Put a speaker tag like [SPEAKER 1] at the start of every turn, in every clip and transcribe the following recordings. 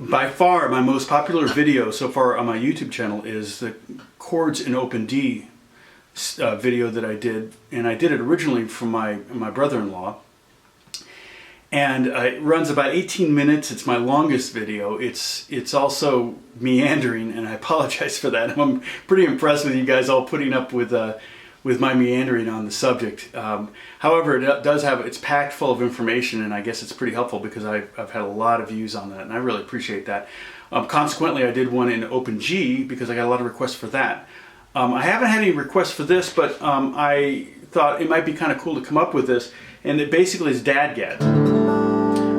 [SPEAKER 1] By far, my most popular video so far on my YouTube channel is the Chords in Open D video that I did, and I did it originally from my brother-in-law. And it runs about 18 minutes. It's my longest video. It's also meandering, and I apologize for that. I'm pretty impressed with you guys all putting up with my meandering on the subject. However, it's packed full of information, and I guess it's pretty helpful because I've had a lot of views on that, and I really appreciate that. Consequently, I did one in Open G because I got a lot of requests for that. I haven't had any requests for this, but I thought it might be kind of cool to come up with this, and it basically is DADGAD.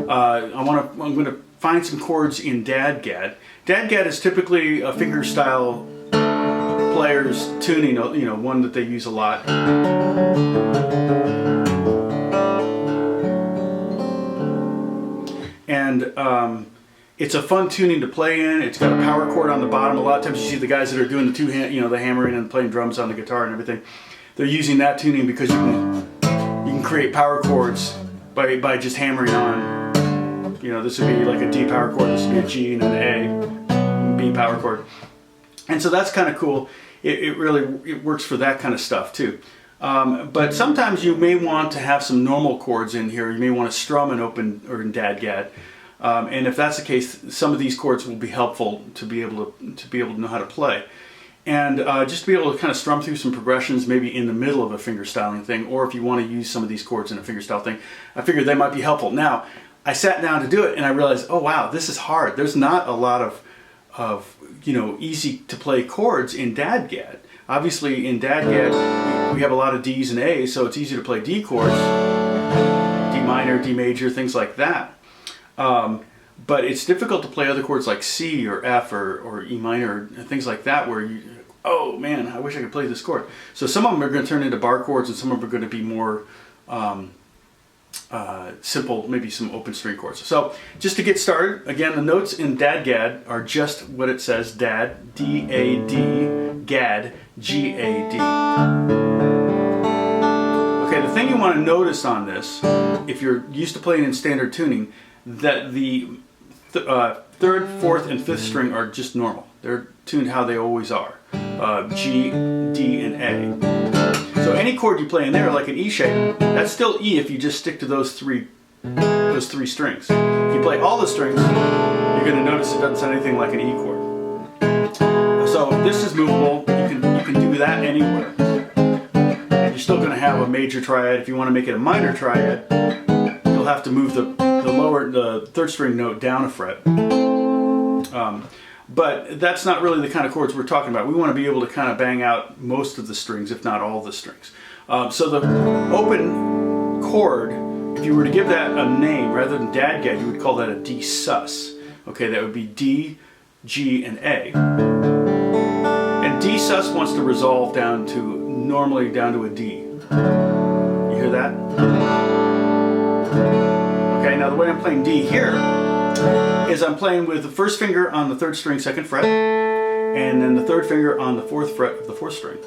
[SPEAKER 1] I'm going to find some chords in DADGAD. DADGAD is typically a fingerstyle player's tuning, you know, one that they use a lot. And it's a fun tuning to play in. It's got a power chord on the bottom. A lot of times you see the guys that are doing the two-hand, you know, the hammering and playing drums on the guitar and everything. They're using that tuning because you can create power chords by just hammering on. You know, this would be like a D power chord. This would be a G and an A, B power chord. And so that's kind of cool. It really works for that kind of stuff too. But sometimes you may want to have some normal chords in here. You may want to strum in Open or in DADGAD. And if that's the case, some of these chords will be helpful to be able to know how to play. And just to be able to kind of strum through some progressions maybe in the middle of a fingerstyling thing, or if you want to use some of these chords in a fingerstyle thing, I figured they might be helpful. Now, I sat down to do it and I realized, oh wow, this is hard. There's not a lot of you know, easy to play chords in DADGAD. Obviously in DADGAD we have a lot of D's and A's, so it's easy to play D chords, D minor, D major, things like that. But it's difficult to play other chords like C or F or E minor, things like that, where you, oh man, I wish I could play this chord. So some of them are going to turn into bar chords, and some of them are going to be more simple, maybe some open string chords. So just to get started, again, the notes in DADGAD are just what it says, DAD, D-A-D, GAD, G-A-D. Okay, the thing you want to notice on this, if you're used to playing in standard tuning, that the third, fourth, and fifth string are just normal. They're tuned how they always are. G, D, and A. So any chord you play in there, like an E shape, that's still E if you just stick to those three strings. If you play all the strings, you're going to notice it doesn't sound anything like an E chord. So this is movable. You can do that anywhere. And you're still going to have a major triad. If you want to make it a minor triad, you'll have to move the third string note down a fret. But that's not really the kind of chords we're talking about. We want to be able to kind of bang out most of the strings, if not all the strings. So the open chord, if you were to give that a name rather than DADGAD, you would call that a Dsus. Okay, that would be D, G, and A. And Dsus wants to resolve normally down to a D. You hear that? Okay, now the way I'm playing D here is I'm playing with the first finger on the third string, second fret, and then the third finger on the fourth fret of the fourth string.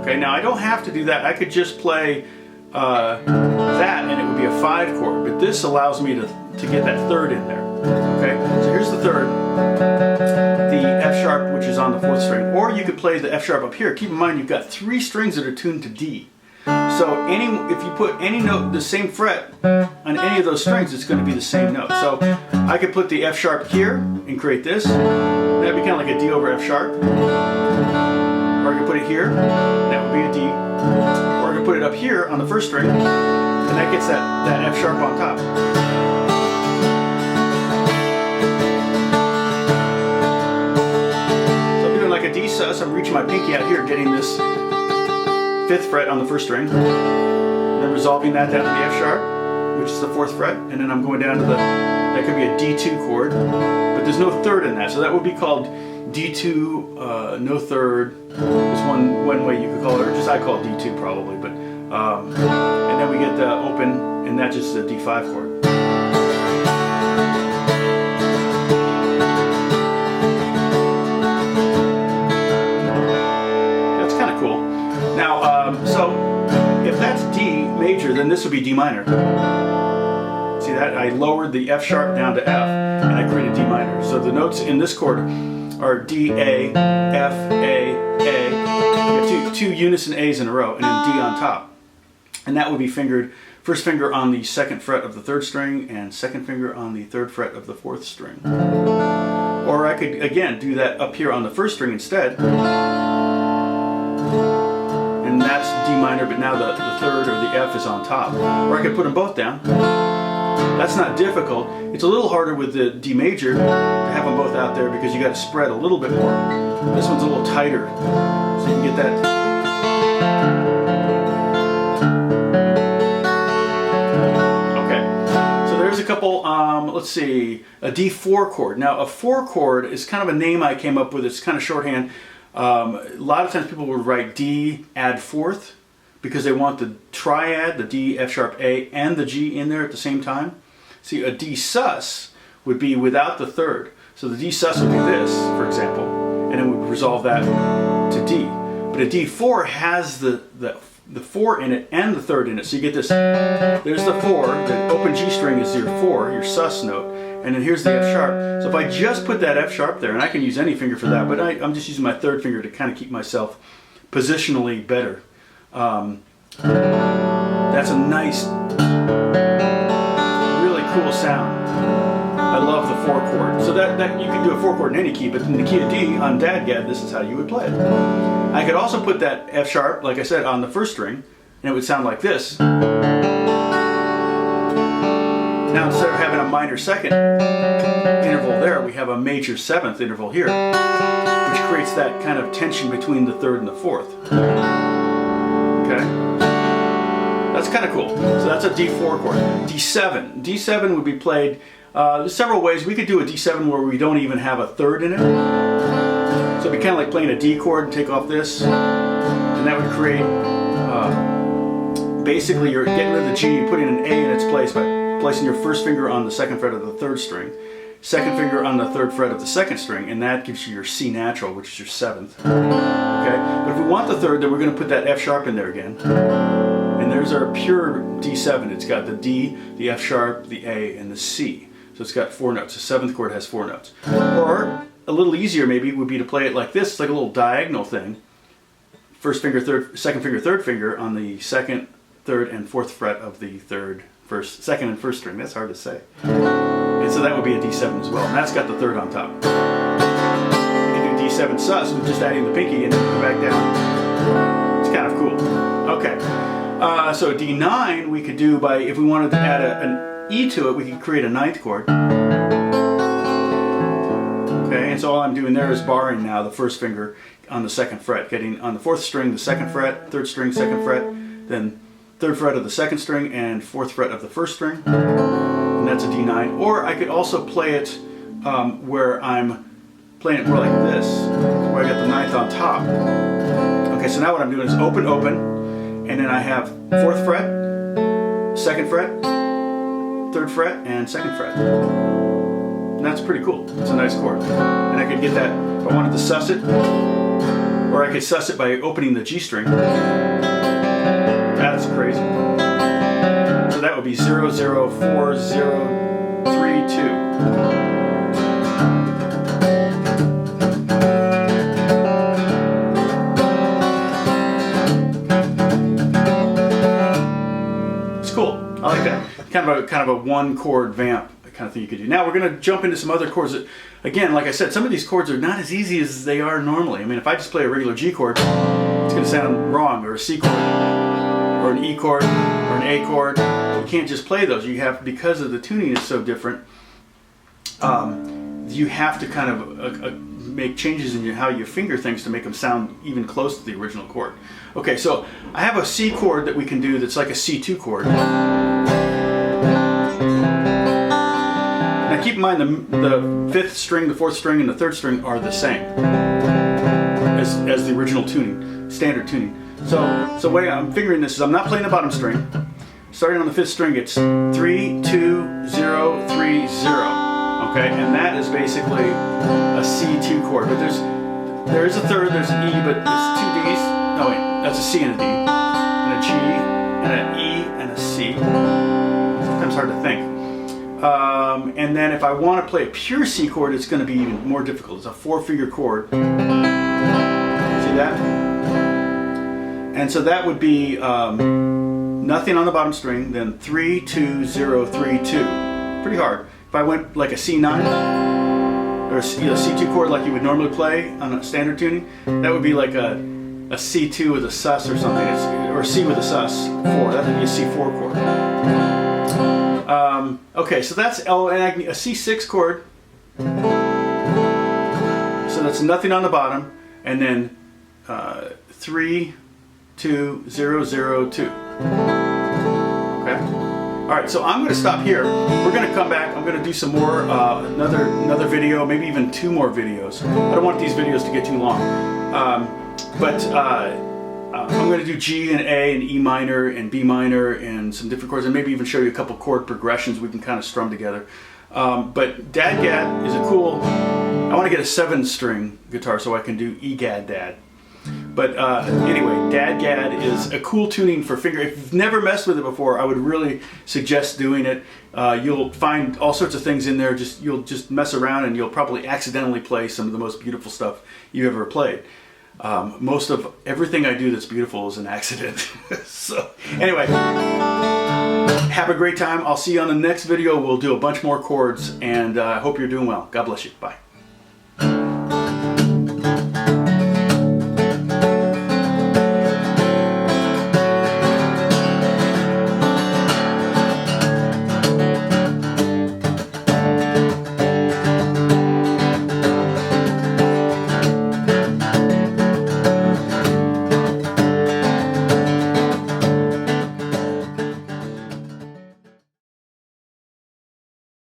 [SPEAKER 1] Okay, now I don't have to do that. I could just play that and it would be a 5 chord, but this allows me to get that third in there. Okay, so here's the third, the F sharp, which is on the fourth string, or you could play the F sharp up here. Keep in mind you've got 3 strings that are tuned to D. So if you put any note, the same fret on any of those strings, it's going to be the same note. So I could put the F sharp here and create this. That'd be kind of like a D over F sharp. Or I could put it here, that would be a D. Or I could put it up here on the first string, and that gets that F sharp on top. So I'm doing like a D sus. I'm reaching my pinky out here, getting this 5th fret on the first string, and then resolving that down to the F sharp, which is the 4th fret, and then I'm going down to that could be a D2 chord, but there's no third in that, so that would be called D2, no third, is one way you could call it, or just I call it D2 probably, but, and then we get the open, and that just is a D5 chord. So if that's D major, then this would be D minor. See that? I lowered the F sharp down to F, and I create a D minor. So the notes in this chord are D, A, F, A, A. You got two unison A's in a row, and then D on top. And that would be fingered, first finger on the 2nd fret of the 3rd string, and 2nd finger on the 3rd fret of the 4th string. Or I could, again, do that up here on the 1st string instead. And that's D minor, but now the 3rd or the F is on top. Or I could put them both down. That's not difficult. It's a little harder with the D major to have them both out there because you got to spread a little bit more. This one's a little tighter, so you can get that. Okay, so there's a couple, let's see, a D4 chord. Now a 4 chord is kind of a name I came up with. It's kind of shorthand. A lot of times people would write D add 4th because they want the triad, the D, F sharp, A, and the G in there at the same time. See, a Dsus would be without the 3rd. So the Dsus would be this, for example, and then we would resolve that to D. But a D4 has the 4 in it and the 3rd in it. So you get this, there's the 4, the open G string is your 4, your sus note, and then here's the F sharp. So if I just put that F sharp there, and I can use any finger for that, but I'm just using my 3rd finger to kind of keep myself positionally better. That's a nice, really cool sound. I love the 4 chord. So that you can do a 4 chord in any key, but in the key of D on DADGAD, this is how you would play it. I could also put that F sharp, like I said, on the 1st string, and it would sound like this. Now instead of having a minor 2nd interval there, we have a major 7th interval here, which creates that kind of tension between the 3rd and the 4th. Okay? That's kind of cool. So that's a D4 chord. D7. D7 would be played, there's several ways. We could do a D7 where we don't even have a 3rd in it. So it'd be kind of like playing a D chord and take off this, and that would create, basically you're getting rid of the G, you put in an A in its place by placing your 1st finger on the 2nd fret of the 3rd string, 2nd finger on the 3rd fret of the 2nd string, and that gives you your C natural, which is your 7th. Okay? But if we want the 3rd, then we're going to put that F sharp in there again. And there's our pure D7. It's got the D, the F sharp, the A, and the C. So it's got 4 notes. The 7th chord has 4 notes. Or a little easier maybe would be to play it like this. It's like a little diagonal thing. 1st finger, 2nd finger, 3rd finger on the 2nd, 3rd, and 4th fret of the 3rd, 2nd, and 1st string. That's hard to say. And so that would be a D7 as well. And that's got the 3rd on top. You can do D7 sus with just adding the pinky and then go back down. It's kind of cool. Okay. So D9 we could do by, if we wanted to add an E to it, we could create a 9th chord. Okay, and so all I'm doing there is barring now the 1st finger on the 2nd fret, getting on the 4th string, the 2nd fret, 3rd string, 2nd fret, then 3rd fret of the 2nd string and 4th fret of the 1st string, and that's a D9. Or I could also play it where I'm playing it more like this, where I got the 9th on top. Okay, so now what I'm doing is open, open, and then I have 4th fret, 2nd fret, 3rd fret, and 2nd fret. And that's pretty cool. It's a nice chord. And I could get that if I wanted to sus it, or I could sus it by opening the G string. That's crazy. So that would be 0, 0, 4, 0, 3, 2. It's cool. I like that. Kind of a 1 chord vamp kind of thing you could do. Now we're going to jump into some other chords that, again, like I said, some of these chords are not as easy as they are normally. I mean, if I just play a regular G chord, it's going to sound wrong, or a C chord, or an E chord, or an A chord. You can't just play those. You have, because of the tuning is so different, you have to kind of make changes in how you finger things to make them sound even close to the original chord. Okay, so I have a C chord that we can do that's like a C2 chord. Now keep in mind the 5th string, the 4th string, and the 3rd string are the same as the original tuning, standard tuning. So the way I'm fingering this is I'm not playing the bottom string. Starting on the 5th string, it's 3, 2, 0, 3, 0. Okay, and that is basically a C2 chord. But there's a 3rd, there's an E, but it's 2 Ds. No wait, that's a C and a D, and a G, and an E, and a C. Sometimes hard to think. And then if I want to play a pure C chord, it's going to be even more difficult. It's a 4-finger chord. See that? And so that would be nothing on the bottom string, then 3, 2, 0, 3, 2. Pretty hard. If I went like a C9 or a C2 chord like you would normally play on a standard tuning, that would be like a C2 with a sus or something, or C with a sus 4. That would be a C4 chord. Okay, so that's L, and a C6 chord. So that's nothing on the bottom, and then 3, 2, 0, 0, 2. Okay. All right, so I'm going to stop here. We're going to come back. I'm going to do some more, another video, maybe even 2 more videos. I don't want these videos to get too long. I'm going to do G and A and E minor and B minor and some different chords, and maybe even show you a couple chord progressions we can kind of strum together. But DADGAD is a cool, I want to get a 7-string guitar so I can do EGAD DAD. But anyway, DADGAD is a cool tuning for finger. If you've never messed with it before, I would really suggest doing it. You'll find all sorts of things in there. You'll just mess around and you'll probably accidentally play some of the most beautiful stuff you've ever played. Most of everything I do that's beautiful is an accident. So anyway, have a great time. I'll see you on the next video. We'll do a bunch more chords, and I hope you're doing well. God bless you. Bye.